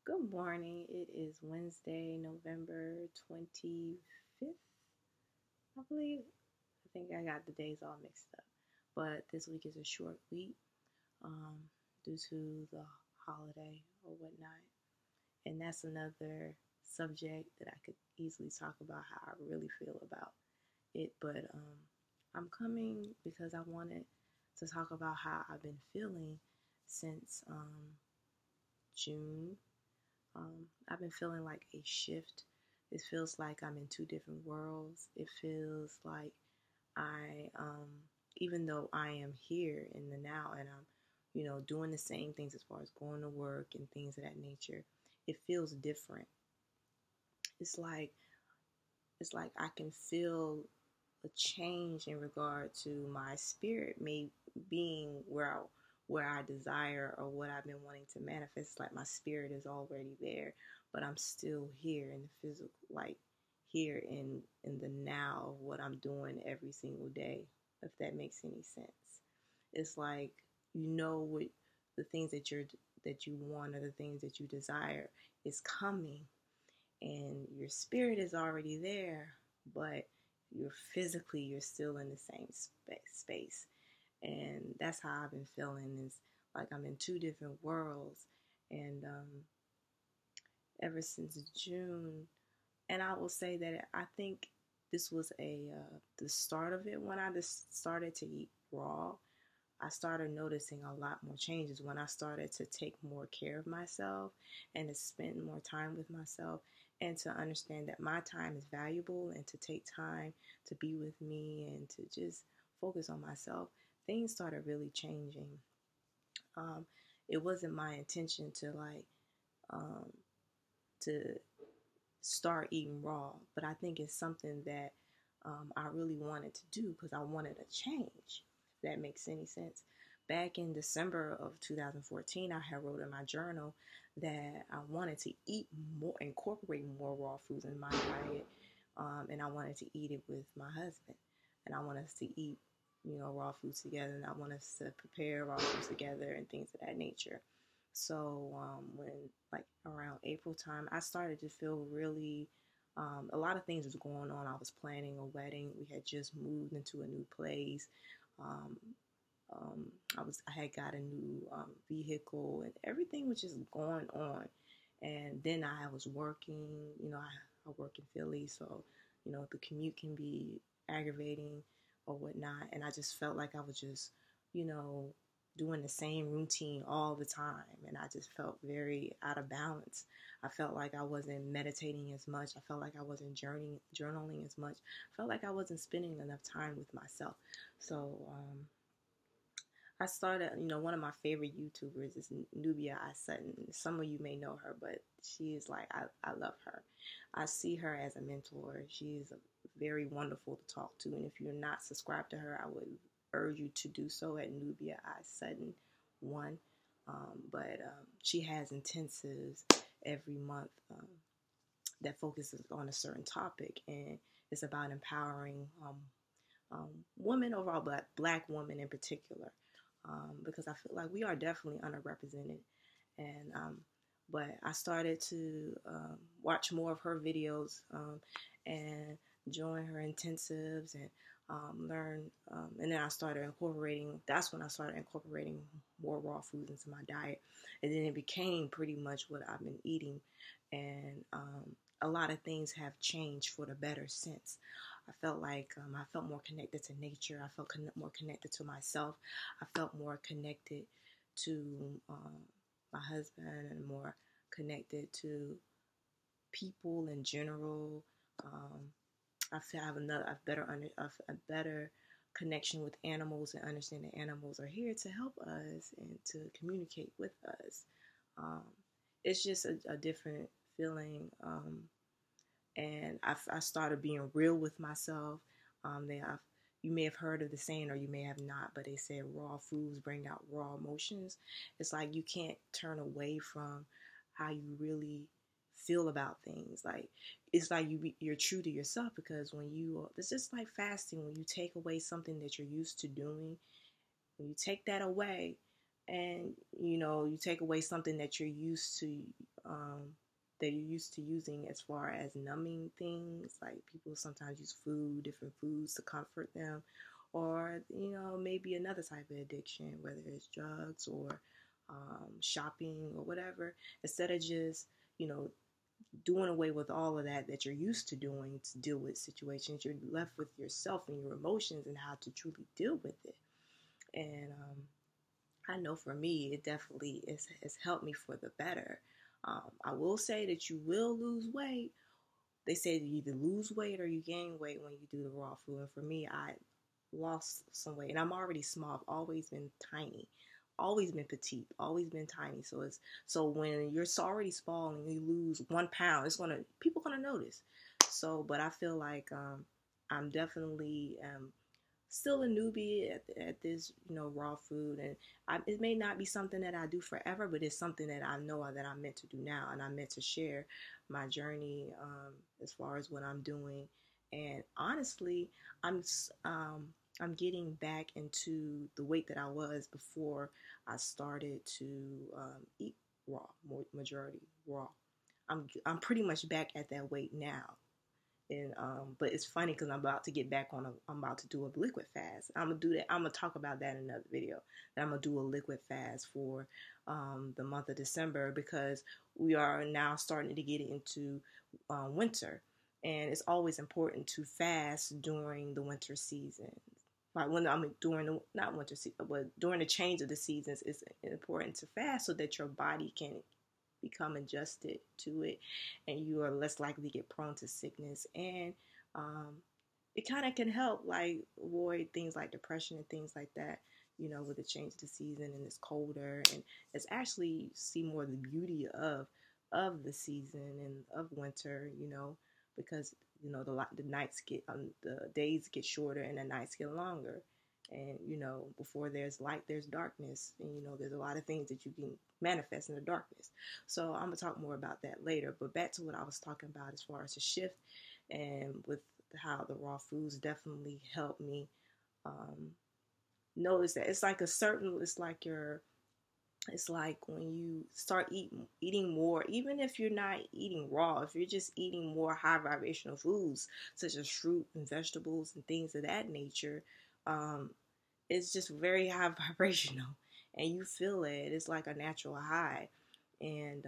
Good morning. It is Wednesday, November 25th, I believe. I think I got the days all mixed up. But this week is a short week um, due to the holiday or whatnot. And that's another subject that I could easily talk about how I really feel about it. But I'm coming because I wanted to talk about how I've been feeling since June. I've been feeling like a shift. It feels like I'm in two different worlds. It feels like even though I am here in the now and I'm doing the same things as far as going to work and things of that nature, it feels different. It's like I can feel a change in regard to my spirit may being where I desire or what I've been wanting to manifest. It's like my spirit is already there, but I'm still here in the physical, like here in the now of what I'm doing every single day, if that makes any sense. It's like what the things that you want or the things that you desire is coming, and your spirit is already there, but you're still in the same space. And that's how I've been feeling, is like I'm in two different worlds. And ever since June, and I will say that I think this was the start of it. When I just started to eat raw, I started noticing a lot more changes when I started to take more care of myself and to spend more time with myself, and to understand that my time is valuable, and to take time to be with me and to just focus on myself. Things started really changing. Um, it wasn't my intention to um, to start eating raw, but I think it's something that I really wanted to do because I wanted a change, if that makes any sense. Back in December of 2014, I had wrote in my journal that I wanted to eat more, incorporate more raw foods in my diet, and I wanted to eat it with my husband, and I want us to eat, raw foods together, and I want us to prepare raw foods together and things of that nature. So when like around April time, I started to feel really a lot of things was going on. I was planning a wedding. We had just moved into a new place. Um, I had got a new vehicle, and everything was just going on. And then I was working. I work in Philly, so the commute can be aggravating or whatnot. And I just felt like I was just you know doing the same routine all the time, and I just felt very out of balance. I felt like I wasn't meditating as much. I felt like I wasn't journaling as much. I felt like I wasn't spending enough time with myself. So I started, one of my favorite YouTubers is Nubia I Sutton. Some of you may know her, but she is like, I love her. I see her as a mentor. She is very wonderful to talk to. And if you're not subscribed to her, I would urge you to do so at Nubia I Sutton 1. But she has intensives every month that focuses on a certain topic. And it's about empowering women overall, but black women in particular, because I feel like we are definitely underrepresented. And but I started to watch more of her videos and join her intensives and learn. And then I started incorporating. That's when I started incorporating more raw foods into my diet, and then it became pretty much what I've been eating. And a lot of things have changed for the better since. I felt like I felt more connected to nature. I felt more connected to myself. I felt more connected to my husband, and more connected to people in general. I feel I have a better connection with animals, and understand that animals are here to help us and to communicate with us. Um, it's just a different feeling. And I started being real with myself. You may have heard of the saying, or you may have not, but they say raw foods bring out raw emotions. It's like you can't turn away from how you really feel about things. Like it's like you're true to yourself, because it's just like fasting. When you take away something that you're used to doing, when you take that away, and you take away something that you're used to, um, using as far as numbing things. Like people sometimes use different foods to comfort them, or maybe another type of addiction, whether it's drugs or shopping or whatever. Instead of just you know doing away with all of that you're used to doing to deal with situations, you're left with yourself and your emotions and how to truly deal with it. And I know for me, it definitely has helped me for the better. I will say that you will lose weight. They say that you either lose weight or you gain weight when you do the raw food. And for me, I lost some weight, and I'm already small. I've always been tiny, always been petite, always been tiny. So when you're already small and you lose 1 pound, people gonna notice. So, but I feel like I'm definitely still a newbie at this, raw food, and it may not be something that I do forever, but it's something that I know that I'm meant to do now, and I'm meant to share my journey as far as what I'm doing. And honestly, I'm um, I'm getting back into the weight that I was before I started to eat raw, majority raw. I'm pretty much back at that weight now. And but it's funny because I'm about to do a liquid fast. I'm gonna do that. I'm gonna talk about that in another video. That I'm gonna do a liquid fast for the month of December, because we are now starting to get into winter, and it's always important to fast during the winter season. Like when I'm during the not winter season, but during the change of the seasons, it's important to fast so that your body can become adjusted to it, and you are less likely to get prone to sickness. And um, it kind of can help like avoid things like depression and things like that, with the change of the season and it's colder, and it's actually see more of the beauty of the season and of winter, because the nights get the days get shorter and the nights get longer. And before there's light, there's darkness, and there's a lot of things that you can manifest in the darkness. So I'm gonna talk more about that later. But back to what I was talking about as far as the shift, and with how the raw foods definitely helped me um, notice that it's like when you start eating more, even if you're not eating raw, if you're just eating more high vibrational foods such as fruit and vegetables and things of that nature, um, it's just very high vibrational, and you feel it. It's like a natural high. And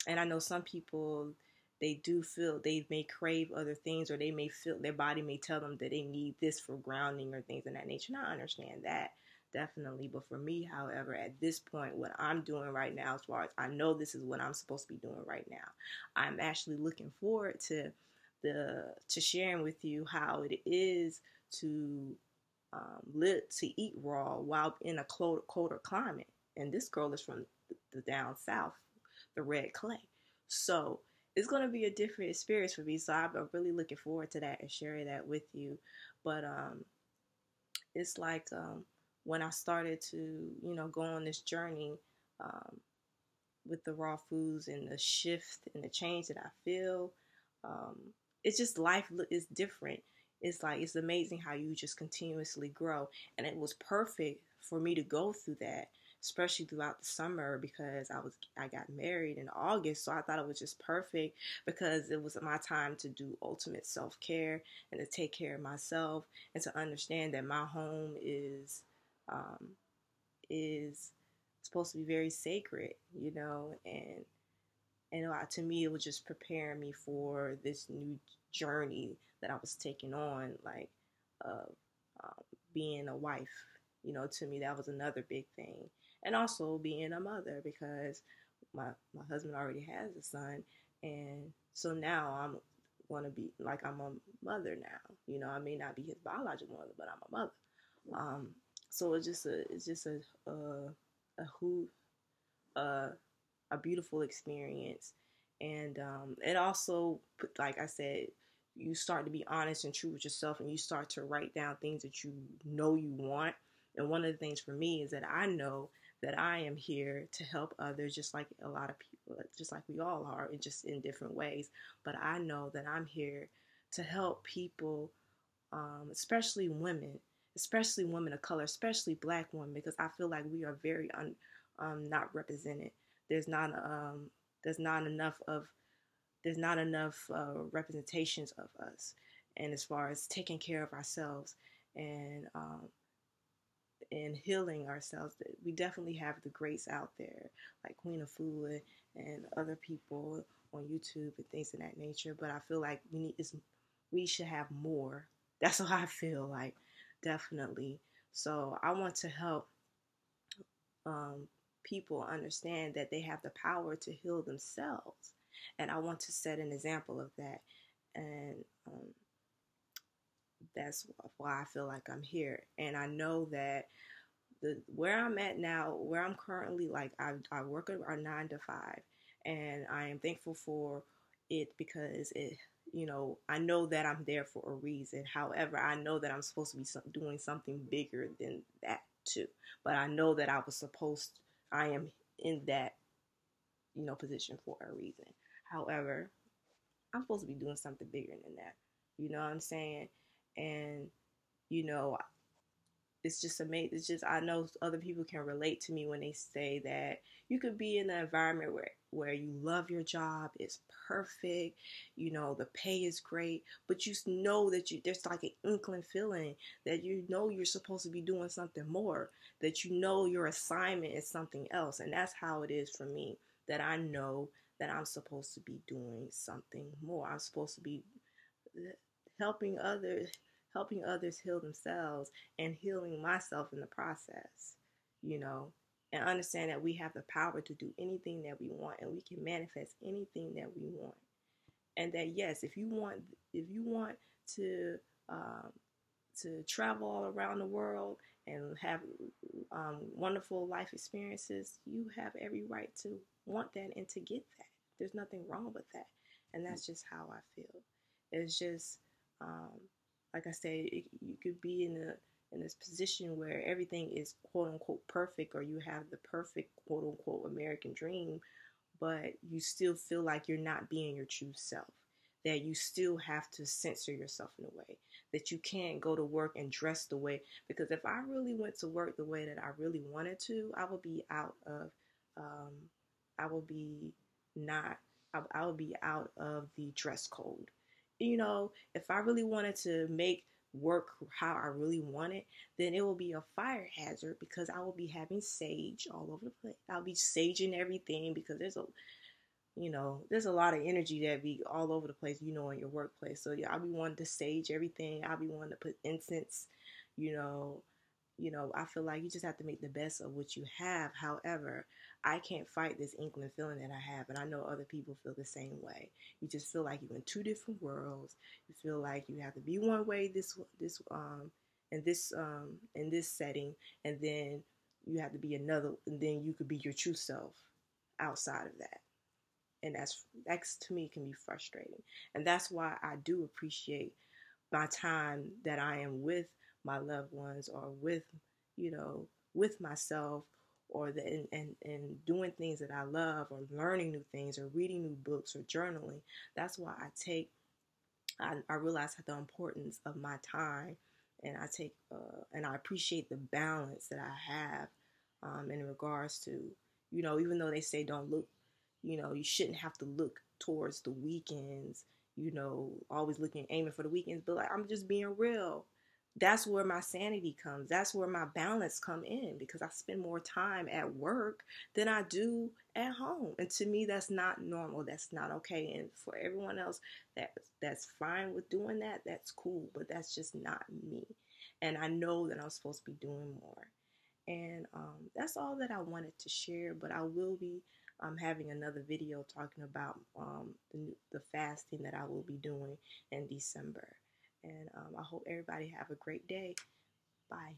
I know some people, they do feel they may crave other things, or they may feel their body may tell them that they need this for grounding or things of that nature. And I understand that definitely. But for me, however, at this point, what I'm doing right now, as far as I know, this is what I'm supposed to be doing right now. I'm actually looking forward to sharing with you how it is to live to eat raw while in a colder climate. And this girl is from the down south, the red clay. So it's going to be a different experience for me. So I'm really looking forward to that and sharing that with you. But it's like when I started to, go on this journey um, with the raw foods and the shift and the change that I feel. Um, it's just life is different. It's like it's amazing how you just continuously grow, and it was perfect for me to go through that, especially throughout the summer, because I got married in August, so I thought it was just perfect because it was my time to do ultimate self-care and to take care of myself, and to understand that my home um, is supposed to be very sacred, and to me, it was just preparing me for this new journey that I was taking on, like of being a wife. To me, that was another big thing, and also being a mother, because my husband already has a son, and so now I'm going to be like I'm a mother now. I may not be his biological mother, but I'm a mother. Um, so a who uh a beautiful experience. And it also, like I said, you start to be honest and true with yourself, and you start to write down things that you know you want. And one of the things for me is that I know that I am here to help others, just like a lot of people, just like we all are, just in different ways. But I know that I'm here to help people, especially women, especially women of color, especially Black women, because I feel like we are very not represented. There's not there's not enough of there's not enough representations of us, and as far as taking care of ourselves and healing ourselves, we definitely have the greats out there, like Queen of Food and other people on YouTube and things of that nature. But I feel like we should have more. That's what I feel like, definitely. So I want to help people understand that they have the power to heal themselves, and I want to set an example of that. And that's why I feel like I'm here. And I know that where I'm at now, where I'm currently, like I work a 9 to 5, and I am thankful for it because I know that I'm there for a reason. However, I know that I'm supposed to be doing something bigger than that too. But I know that I am in that position for a reason. However, I'm supposed to be doing something bigger than that. You know what I'm saying? And you know, it's just amazing. It's just, I know other people can relate to me when they say that you could be in an environment where you love your job, it's perfect, the pay is great, but you know that there's like an inkling feeling that you're supposed to be doing something more, that your assignment is something else. And that's how it is for me, that I know that I'm supposed to be doing something more. I'm supposed to be helping others heal themselves and healing myself in the process, you know, and understand that we have the power to do anything that we want, and we can manifest anything that we want. And that, yes, if you want to um, travel all around the world and have wonderful life experiences, you have every right to want that and to get that. There's nothing wrong with that. And that's just how I feel. It's just, um, like I said, you could be in this position where everything is quote unquote perfect, or you have the perfect quote unquote American dream, but you still feel like you're not being your true self, that you still have to censor yourself in a way, that you can't go to work and dress the way, because if I really went to work the way that I really wanted to, I would be out of I will be not I will be out of the dress code. If I really wanted to make work how I really want it, then it will be a fire hazard, because I will be having sage all over the place. I'll be saging everything, because there's a lot of energy that be all over the place, in your workplace. So yeah, I'll be wanting to sage everything. I'll be wanting to put incense, you know, I feel like you just have to make the best of what you have. However, I can't fight this inkling feeling that I have, and I know other people feel the same way. You just feel like you're in two different worlds. You feel like you have to be one way in this setting, and then you have to be another, and then you could be your true self outside of that. And that's to me can be frustrating. And that's why I do appreciate my time that I am with my loved ones, or with myself, or and doing things that I love, or learning new things, or reading new books, or journaling. That's why I realize the importance of my time, and I appreciate the balance that I have in regards to, even though they say don't look, you shouldn't have to look towards the weekends, always aiming for the weekends. But like, I'm just being real. That's where my sanity comes. That's where my balance come in, because I spend more time at work than I do at home. And to me, that's not normal. That's not okay. And for everyone else that's fine with doing that, that's cool. But that's just not me. And I know that I'm supposed to be doing more. And that's all that I wanted to share. But I will be having another video talking about the fasting that I will be doing in December. And I hope everybody have a great day. Bye.